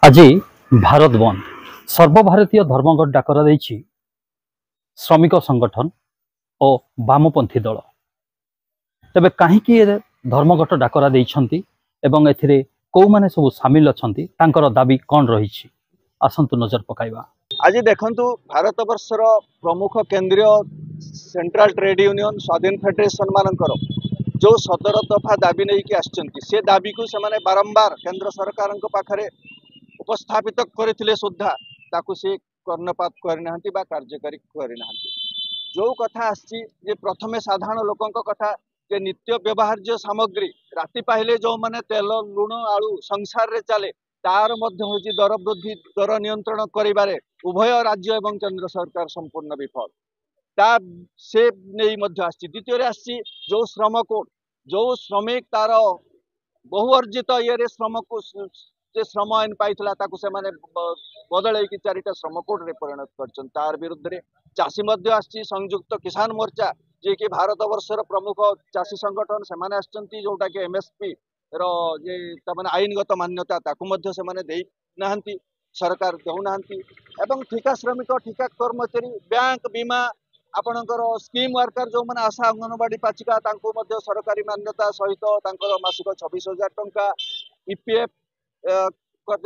आज भारत बंद सर्वभारतीय धर्मघट डाकरा देछि श्रमिक संगठन और वामपंथी दल। तेबे कहीं धर्मघट डाकरा देइछंती एवं एथिरे को माने सब सामिल अछंती तांकर दाबी कौन रही आसंतु नजर पकाइबा। आज देखंतु भारत वर्षर प्रमुख केंद्रीय सेंट्रल ट्रेड यूनियन स्वाधीन फेडरेशन मानकर जो 17 दफा दाबी नहीं कि आछंती से दाबी को से माने बारंबार केंद्र सरकार पाखरे उपस्थापित करथिले सुद्धा ताकू से कर्णपात करनाहंती बा कार्यकारी करनाहंती। जो कथा आछि जे प्रथमे साधारण लोकंक कथा जे नित्य व्यवहार्य सामग्री राति पाहिले जो माने तेल लुण आलू संसार रे चले तार मध्य होची दर वृद्धि दर नियंत्रण करिबारे उभय राज्य एवं केंद्र सरकार संपूर्ण विफल ता से नहीं मध्य आछि। द्वितीय रे आछि जो श्रम कोड जो श्रमिक तार बहु अर्जित ये श्रम को जे श्रम आईन पाइथिला ताकू से माने बदलै कि चारिटा श्रम कोड रे परिणत करछन। तार विरुद्ध रे चासी मध्य आछि संयुक्त किसान मोर्चा जे कि भारत वर्षर प्रमुख चासी संगठन से माने आछंती जोटा कि एमएसपी रो जे तमने आईनगत मान्यता ताकू मध्य से माने देई नाहंती सरकार देउ नाहंती एवं ठिका श्रमिक ठिका कर्मचारी बैंक बीमा आपणकर स्कीम वर्कर जो माने आशा अंगनवाड़ी पाचिका तांको मध्य सरकारी मान्यता सहित तांकर मासिक 26,000 टंका ईपीएफ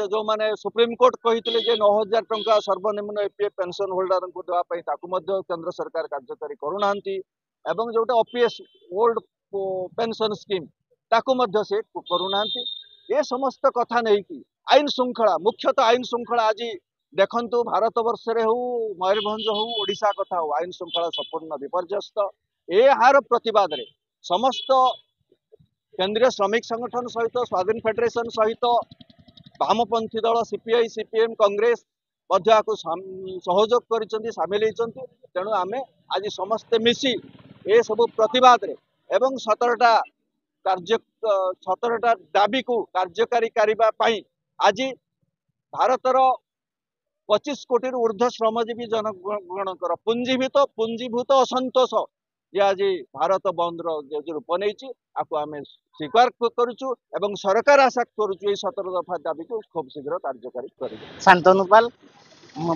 जो माने सुप्रीम कोर्ट कही जे 9,000 टंका सर्वनिम्न ईपीएफ पेंशन होल्डर को देवा पई ताकू मध्य केंद्र सरकार कार्यकारी करूनांती एवं जोटा ओपीएस ओल्ड पेंशन स्कीम ताकू मध्य से करूनांती। ये समस्त कथा नहीं कि आईन श्रृंखला मुख्यतः आईन श्रृंखला आज देखंतु भारत वर्ष रे हो मयूरभंज हो ओडिशा कथा हो आईन श्रृंखला संपूर्ण विपर्यस्त। ए हार प्रतिवाद रे समस्त केंद्रीय श्रमिक संगठन सहित स्वाधीन फेडरेशन सहित वामपंथी दल सीपीआई सीपीएम कांग्रेस सहयोग कर सामिल होती। तेणु आमे आज समस्ते मिसी ए सब प्रतिवाद रे एवं 17टा दाबी को कार्यकारी करने आज भारतर 25 कोटी ऊर्ध्व श्रमजीवी जनगणकर पुंजीभूत असंतोष ये आज भारत बंद रूप नहीं आम स्वीकार करुचु एवं सरकार आशा करुचु 17 दफा दाबी को खूब शीघ्र कार्यकारी कर। शांतनु पाल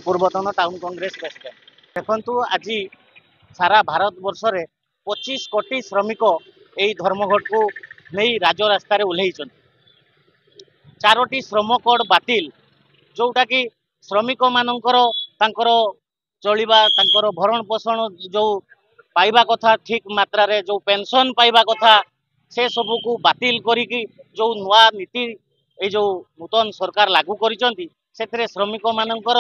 पूर्वतन टाउन कांग्रेस प्रेसिडेंट देखु आज सारा भारत वर्ष रे 25 कोटी श्रमिक यही धर्मघट को नहीं राजरास्तार ओह्लैं 4टी श्रम कोड बातिल जोटा कि श्रमिक मानकर चलिबा भरण पोषण जो पाइबा कथा ठीक मात्रा रे जो पेंशन पाइबा कथा से सबू को बातिल करिकी जो नुआ नीति ए जो नूतन सरकार लागू करिसंती सेथरे श्रमिक मानकर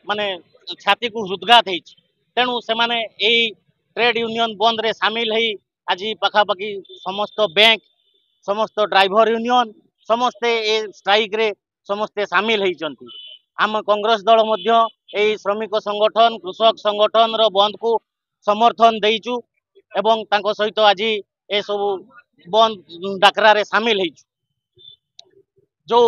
माने छाती को हृदघात होइछि। तेणु से माने एई ट्रेड यूनियन बंद रे शामिल है आज पाखापाखि समस्त बैंक समस्त ड्राइवर यूनियन समस्ते ए स्ट्राइक रे समस्ते शामिल होइछंती। आम कांग्रेस दल मध्य एई श्रमिक संगठन कृषक संगठन रो बंद को समर्थन देइचु एवं तांको सहित आज ए सब बंद डाकरा रे शामिल होइचु। जो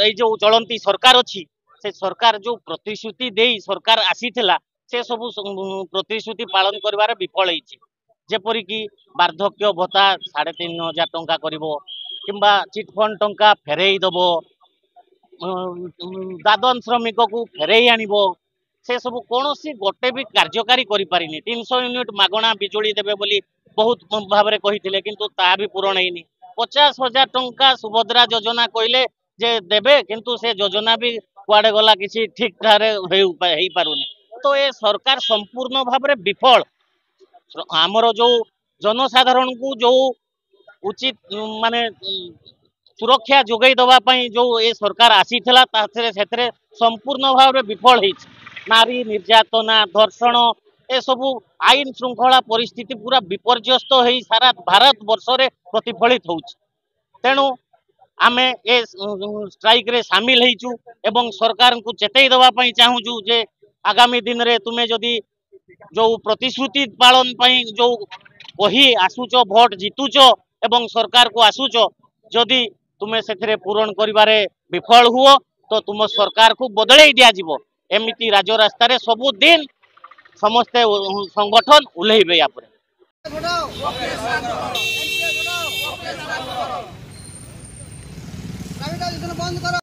ए जो चलंती सरकार अछि से सरकार जो प्रतिश्रुति देई सरकार आसीथिला से सब प्रतिश्रुति पालन करिवार विफल होइछि। जेपरि कि वार्धक्य भत्ता 3,500 टंका करिवो किंबा चिटफंड टंका फेरई दबो दादन श्रमिक को फेरई आनिबो से सब कौन सी गोटे भी कार्यकारी करि पारिनी। 300 यूनिट मागणा बिजुली देबे बोली बहुत भाव में कही किंतु ता भी पूरण होइनी। 50,000 टंका सुभद्रा योजना कहले जे देबे किंतु से योजना भी कुआडे गला किसी ठीक ठाक हो पारुनी। तो ये सरकार संपूर्ण भाव में विफल। आमर जो जनसाधारण को जो उचित माने सुरक्षा जोगई दवा पई जो ये सरकार आसीथिला ताथरे संपूर्ण भाव में विफल होइछि। नारी निर्यातना धर्षण ए सबू आईन श्रृंखला परिस्थिति पूरा विपर्यस्त हो सारा भारत वर्ष रे प्रतिफलित होउछि। तेणु आमे ए स्ट्राइक रे शामिल होइछु एवं सरकार को चेतई दवा पई चाहूछु जे आगामी दिन रे तुमे जदि जो प्रतिश्रुति पालन पई जो कही आसुचो भोट जीतुचो एवं सरकार को आसुचो जदि तुमे सेथरे पूरण करिवारे विफल हुओ तो तुम सरकार को बदलै दिया जिवो। एमिति राजरास्ता रे सबु दिन समस्ते संगठन ओह्लैबे। या ପ୍ରାଇଭେଟାଇଜେସନ ବନ୍ଦ କର।